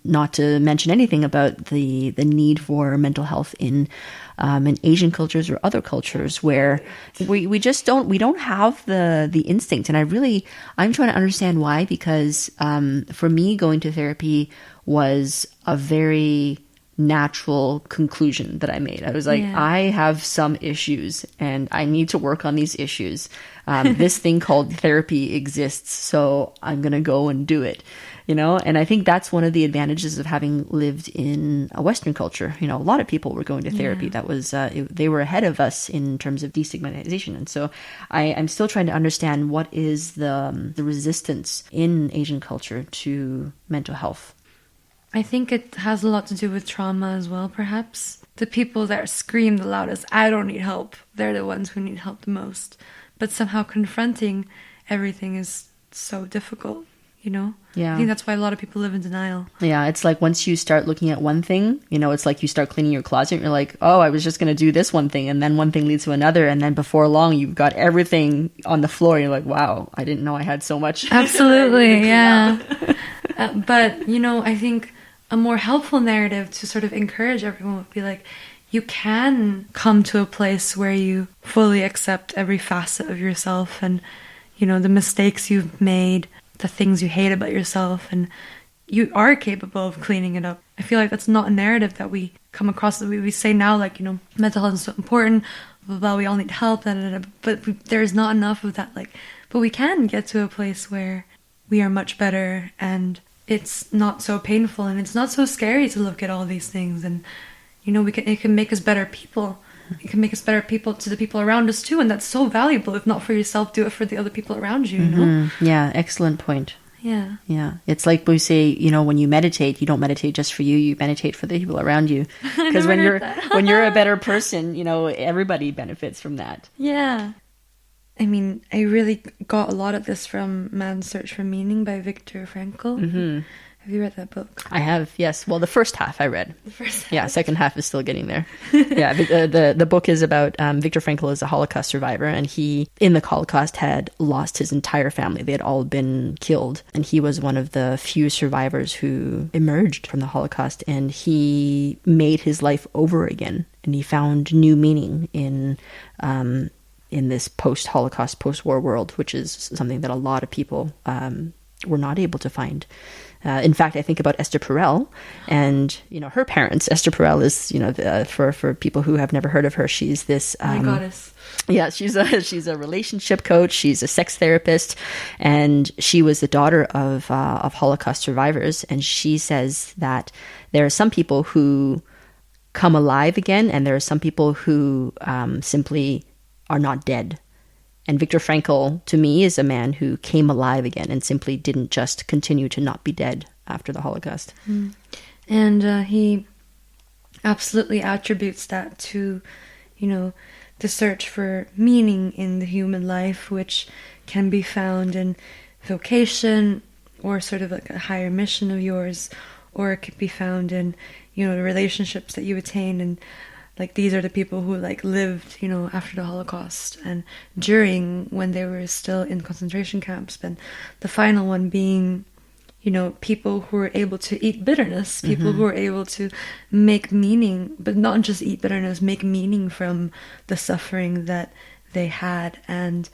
not to mention anything about the need for mental health in Asian cultures or other cultures where we just don't have the instinct. And I'm trying to understand why, because for me, going to therapy was a very natural conclusion that I made. I was like, I have some issues and I need to work on these issues. This thing called therapy exists, so I'm going to go and do it, And I think that's one of the advantages of having lived in a Western culture. A lot of people were going to therapy. That was, they were ahead of us in terms of destigmatization. And so I'm still trying to understand what is the resistance in Asian culture to mental health. I think it has a lot to do with trauma as well, perhaps. The people that scream the loudest, I don't need help, they're the ones who need help the most. But somehow confronting everything is so difficult, Yeah. I think that's why a lot of people live in denial. Yeah, it's like once you start looking at one thing, it's like you start cleaning your closet and you're like, oh, I was just going to do this one thing. And then one thing leads to another. And then before long, you've got everything on the floor. You're like, wow, I didn't know I had so much. Absolutely, yeah. But, I think a more helpful narrative to sort of encourage everyone would be like, you can come to a place where you fully accept every facet of yourself and, the mistakes you've made, the things you hate about yourself, and you are capable of cleaning it up. I feel like that's not a narrative that we come across. We say now, like, mental health is so important, blah, blah, blah, we all need help, blah, blah, blah, but there's not enough of that. But we can get to a place where we are much better and it's not so painful and it's not so scary to look at all these things, and it can make us better people. It can make us better people to the people around us too, and that's so valuable. If not for yourself, do it for the other people around you. Yeah, excellent point. Yeah. It's like we say, when you meditate, you don't meditate just for you. You meditate for the people around you. Because when you're a better person, everybody benefits from that. Yeah. I mean, I really got a lot of this from Man's Search for Meaning by Viktor Frankl. Mm-hmm. Have you read that book? I have, yes. Well, the first half I read. The first half? Yeah, second half is still getting there. Yeah, the book is about Viktor Frankl is a Holocaust survivor, and he, in the Holocaust, had lost his entire family. They had all been killed, and he was one of the few survivors who emerged from the Holocaust, and he made his life over again, and he found new meaning in this post-Holocaust, post-war world, which is something that a lot of people were not able to find. In fact, I think about Esther Perel and, her parents. Esther Perel is, for people who have never heard of her, she's this... my goddess. Yeah, she's a relationship coach. She's a sex therapist, and she was the daughter of Holocaust survivors. And she says that there are some people who come alive again, and there are some people who simply are not dead. And Viktor Frankl, to me, is a man who came alive again and simply didn't just continue to not be dead after the Holocaust. Mm. And he absolutely attributes that to, the search for meaning in the human life, which can be found in vocation or sort of like a higher mission of yours, or it could be found in, the relationships that you attain. And like, these are the people who lived, after the Holocaust and during, when they were still in concentration camps. And the final one being, people who were able to eat bitterness, people who were able to make meaning, but not just eat bitterness, make meaning from the suffering that they had. And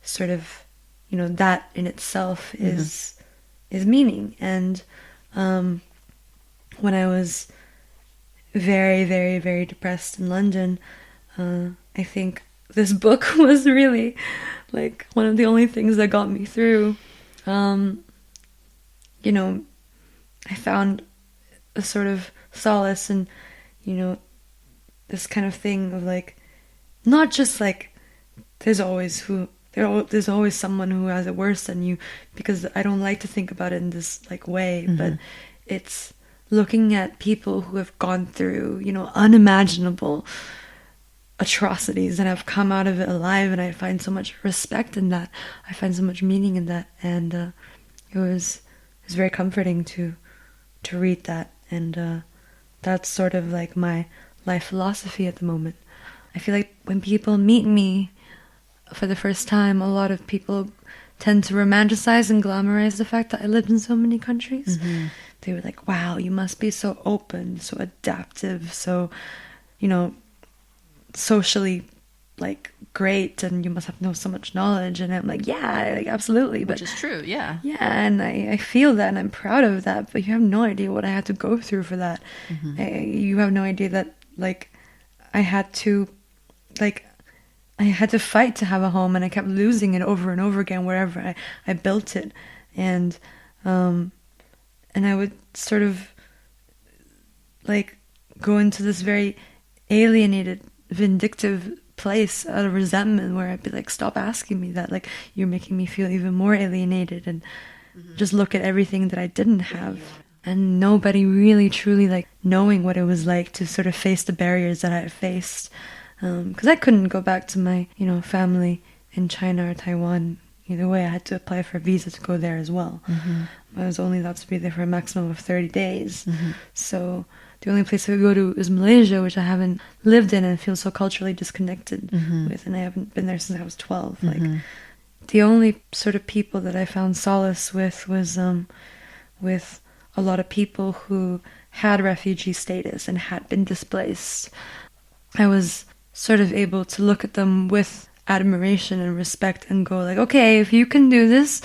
sort of, that in itself is meaning. And when I was very, very, very depressed in London, I think this book was really one of the only things that got me through. I found a sort of solace in, this kind of thing of not just there's always someone who has it worse than you, because I don't like to think about it in this way, but it's looking at people who have gone through, unimaginable atrocities and have come out of it alive, and I find so much respect in that. I find so much meaning in that, and it was very comforting to read that, and that's sort of my life philosophy at the moment. I feel like when people meet me for the first time, a lot of people tend to romanticize and glamorize the fact that I lived in so many countries, they were like, wow, you must be so open, so adaptive, so, socially like great, and you must have know so much knowledge. And I'm like, yeah, like, absolutely. Which is true, yeah. Yeah, and I feel that, and I'm proud of that, but you have no idea what I had to go through for that. You have no idea that, like, I had to fight to have a home, and I kept losing it over and over again wherever I built it. And I would sort of like go into this very alienated, vindictive place out of resentment, where I'd be like, stop asking me that, like, you're making me feel even more alienated, and just look at everything that I didn't have. And nobody really truly like knowing what it was like to sort of face the barriers that I had faced, because I couldn't go back to my family in China or Taiwan. Either way, I had to apply for a visa to go there as well. I was only allowed to be there for a maximum of 30 days. So the only place I could go to is Malaysia, which I haven't lived in and feel so culturally disconnected with, and I haven't been there since I was 12. Like, the only sort of people that I found solace with was with a lot of people who had refugee status and had been displaced. I was sort of able to look at them with admiration and respect and go like, okay, if you can do this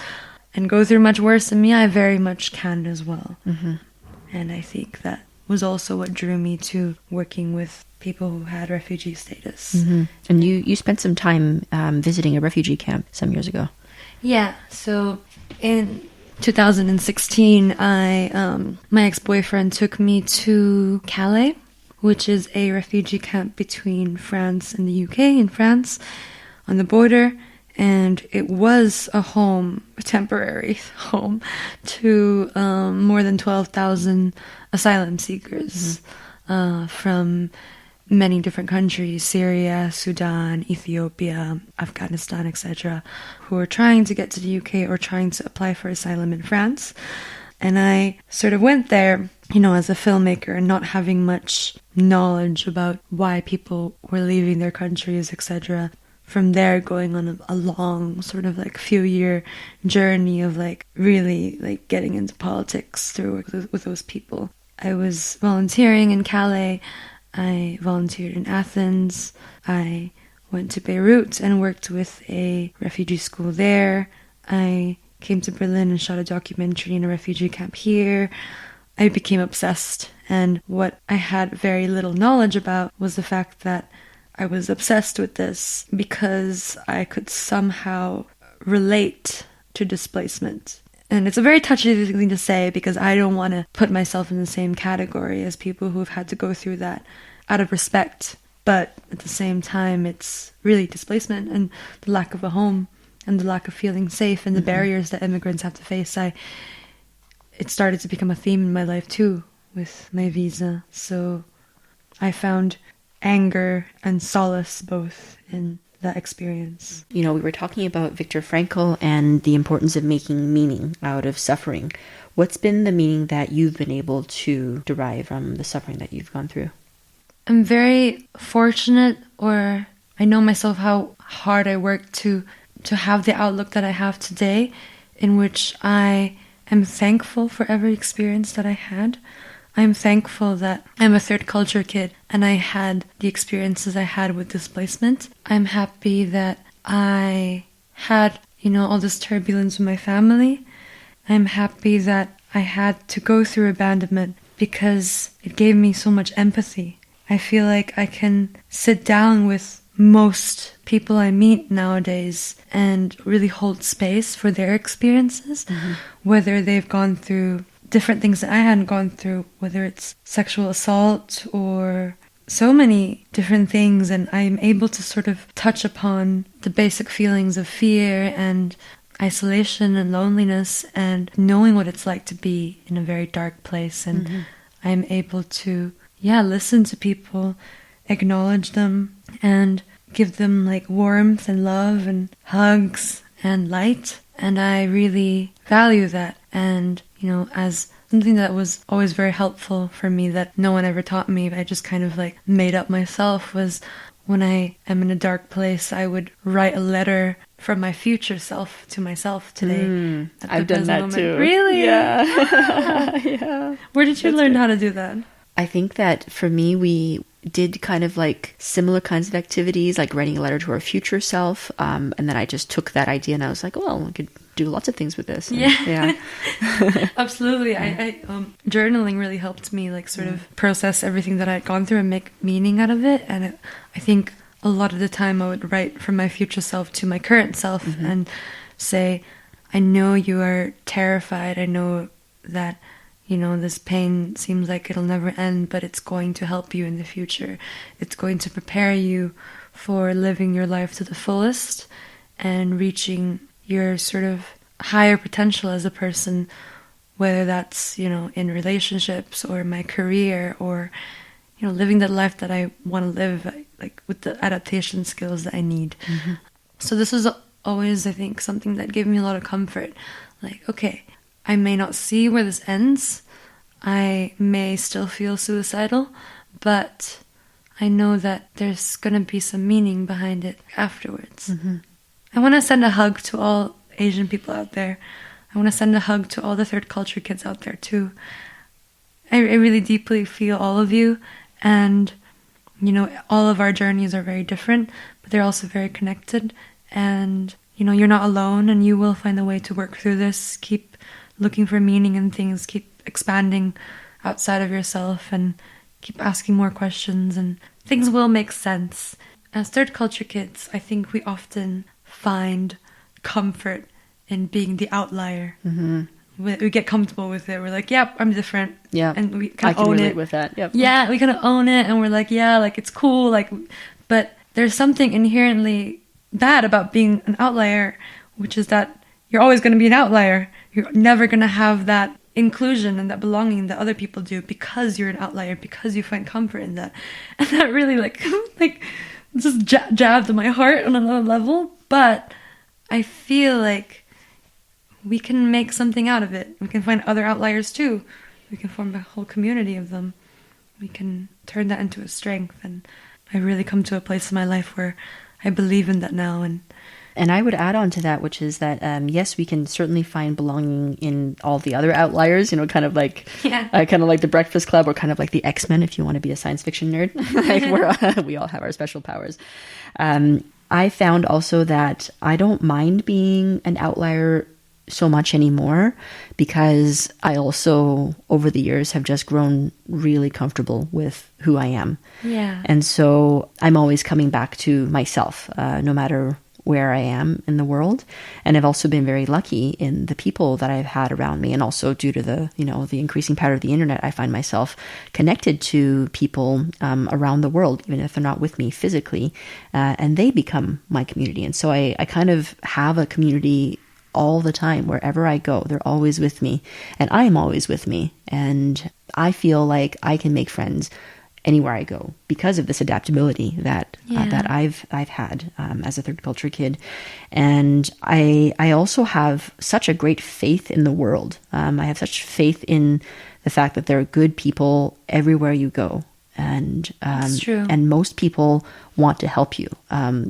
and go through much worse than me, I very much can as well. And I think that was also what drew me to working with people who had refugee status. And you spent some time visiting a refugee camp some years ago. Yeah, so in 2016, my ex-boyfriend took me to Calais, which is a refugee camp between France and the UK, in France, on the border. And it was a temporary home, to more than 12,000 asylum seekers from many different countries, Syria, Sudan, Ethiopia, Afghanistan, etc., who are trying to get to the UK or trying to apply for asylum in France. And I sort of went there, as a filmmaker, and not having much knowledge about why people were leaving their countries, etc. From there, going on a long sort of like few-year journey of like really like getting into politics with those people. I was volunteering in Calais. I volunteered in Athens. I went to Beirut and worked with a refugee school there. I came to Berlin and shot a documentary in a refugee camp here. I became obsessed, and what I had very little knowledge about was the fact that I was obsessed with this because I could somehow relate to displacement. And it's a very touchy thing to say, because I don't want to put myself in the same category as people who have had to go through that out of respect. But at the same time, it's really displacement and the lack of a home and the lack of feeling safe and the barriers that immigrants have to face. It started to become a theme in my life too with my visa. So I found anger and solace both in that experience. We were talking about Viktor Frankl and the importance of making meaning out of suffering. What's been the meaning that you've been able to derive from the suffering that you've gone through? I'm very fortunate, or I know myself how hard I worked to have the outlook that I have today, in which I am thankful for every experience that I had. I'm thankful that I'm a third culture kid and I had the experiences I had with displacement. I'm happy that I had, all this turbulence with my family. I'm happy that I had to go through abandonment because it gave me so much empathy. I feel like I can sit down with most people I meet nowadays and really hold space for their experiences, whether they've gone through different things that I hadn't gone through, whether it's sexual assault or so many different things, and I'm able to sort of touch upon the basic feelings of fear and isolation and loneliness and knowing what it's like to be in a very dark place. And I'm able to, listen to people, acknowledge them, and give them like warmth and love and hugs and light. And I really value that. And as something that was always very helpful for me that no one ever taught me, I just kind of like made up myself, was when I am in a dark place, I would write a letter from my future self to myself today. At the I've done present that moment. too. Really? Yeah. Yeah. Where did you learn how to do that? I think that for me, we did kind of like similar kinds of activities, like writing a letter to our future self. And then I just took that idea and I was like, well, I could do lots of things with this. And, yeah. Absolutely. I journaling really helped me like sort of process everything that I had gone through and make meaning out of it. And I think a lot of the time I would write from my future self to my current self and say, I know you are terrified. I know that, you know, this pain seems like it'll never end, but it's going to help you in the future. It's going to prepare you for living your life to the fullest and reaching your sort of higher potential as a person, whether that's, you know, in relationships or my career or, you know, living the life that I want to live, like with the adaptation skills that I need. So this was always, I think, something that gave me a lot of comfort. Like, okay, I may not see where this ends. I may still feel suicidal, but I know that there's going to be some meaning behind it afterwards. I want to send a hug to all Asian people out there. I want to send a hug to all the third culture kids out there too. I really deeply feel all of you, and you know, all of our journeys are very different, but they're also very connected. And you know, you're not alone, and you will find a way to work through this. Keep looking for meaning in things, keep expanding outside of yourself, and keep asking more questions, and things will make sense. As third culture kids, I think we often find comfort in being the outlier. We get comfortable with it. We're like, yep, I'm different. Yeah. And we kind of own it. I can relate with that. Yep. Yeah, we kind of own it, and we're like, yeah, like it's cool. Like, but there's something inherently bad about being an outlier, which is that you're always going to be an outlier. You're never going to have that inclusion and that belonging that other people do because you're an outlier, because you find comfort in that. And that really like just jabbed in my heart on another level. But I feel like we can make something out of it. We can find other outliers too. We can form a whole community of them. We can turn that into a strength. And I really come to a place in my life where I believe in that now. And I would add on to that, which is that, yes, we can certainly find belonging in all the other outliers, you know, kind of like the Breakfast Club, or kind of like the X-Men, if you want to be a science fiction nerd. Like we all have our special powers. I found also that I don't mind being an outlier so much anymore, because I also, over the years, have just grown really comfortable with who I am. Yeah. And so I'm always coming back to myself, no matter where I am in the world. And I've also been very lucky in the people that I've had around me. And also due to the increasing power of the internet, I find myself connected to people around the world, even if they're not with me physically, and they become my community. And so I kind of have a community all the time. Wherever I go, they're always with me, and I am always with me. And I feel like I can make friends anywhere I go because of this adaptability that I've had as a third culture kid. And I also have such a great faith in the world. I have such faith in the fact that there are good people everywhere you go. And That's true. And most people want to help you.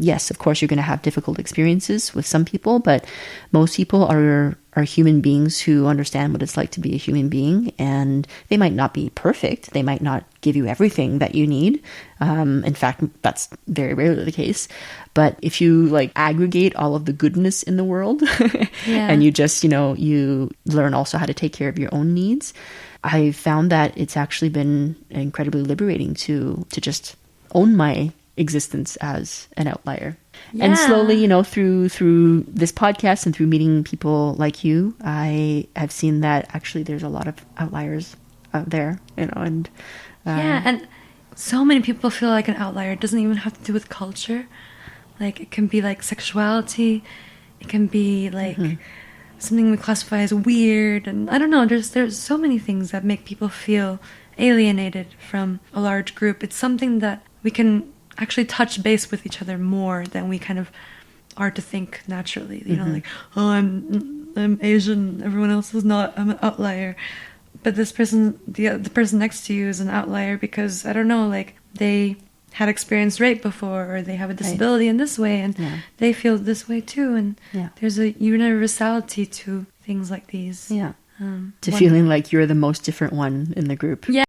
Yes, of course, you're going to have difficult experiences with some people, but most people are human beings who understand what it's like to be a human being. And they might not be perfect. They might not give you everything that you need. In fact, that's very rarely the case. But if you like aggregate all of the goodness in the world and you just, you learn also how to take care of your own needs, I found that it's actually been incredibly liberating to just own my existence as an outlier. Yeah. And slowly, through this podcast and through meeting people like you, I have seen that actually there's a lot of outliers out there, and and so many people feel like an outlier. It doesn't even have to do with culture. Like, it can be like sexuality. It can be like something we classify as weird, and I don't know, there's so many things that make people feel alienated from a large group. It's something that we can actually touch base with each other more than we kind of are to think naturally. Like, oh, I'm Asian, everyone else is not, I'm an outlier. But this person, the person next to you is an outlier because, I don't know, like, they had experienced rape before, or they have a disability in this way, and they feel this way too. And there's a universality to things like these. Yeah. To feeling like you're the most different one in the group. Yeah.